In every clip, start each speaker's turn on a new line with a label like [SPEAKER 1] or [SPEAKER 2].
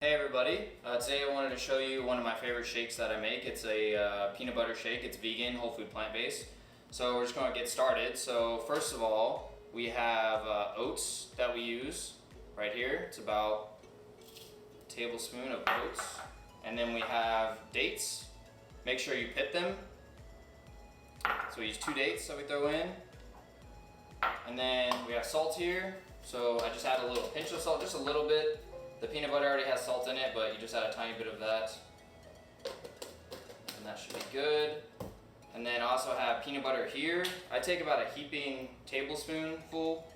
[SPEAKER 1] Hey everybody, today I wanted to show you one of my favorite shakes that I make. It's a peanut butter shake. It's vegan, whole food, plant-based. So we're just going to get started. So first of all, we have oats that we use right here. It's about a tablespoon of oats. And then we have dates. Make sure you pit them. So we use 2 dates that we throw in. And then we have salt here. So I just add a little pinch of salt, just a little bit. The peanut butter already has salt in it, but you just add a tiny bit of that. And that should be good. And then I also have peanut butter here. I take about a heaping tablespoonful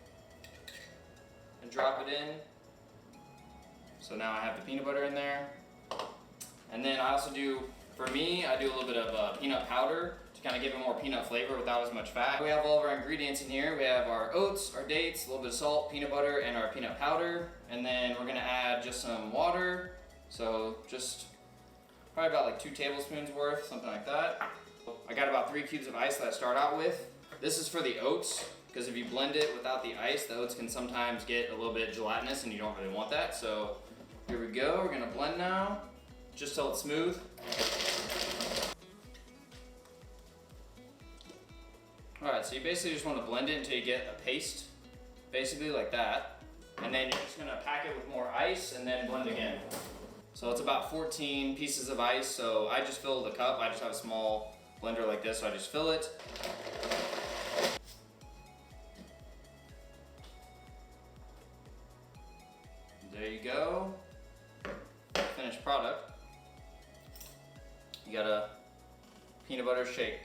[SPEAKER 1] and drop it in. So now I have the peanut butter in there. And then I also do, for me, I do a little bit of peanut powder to kind of give it more peanut flavor without as much fat. We have all of our ingredients in here. We have our oats, our dates, a little bit of salt, peanut butter, and our peanut powder. And then we're gonna add just some water. So just probably about like 2 tablespoons worth, something like that. I got about 3 cubes of ice that I start out with. This is for the oats, because if you blend it without the ice, the oats can sometimes get a little bit gelatinous and you don't really want that. So here we go, we're gonna blend now, just till it's smooth. Alright, so you basically just want to blend it until you get a paste, basically like that. And then you're just going to pack it with more ice and then blend again. So it's about 14 pieces of ice, so I just fill the cup. I just have a small blender like this, so I just fill it. There you go. Finished product. You got a peanut butter shake.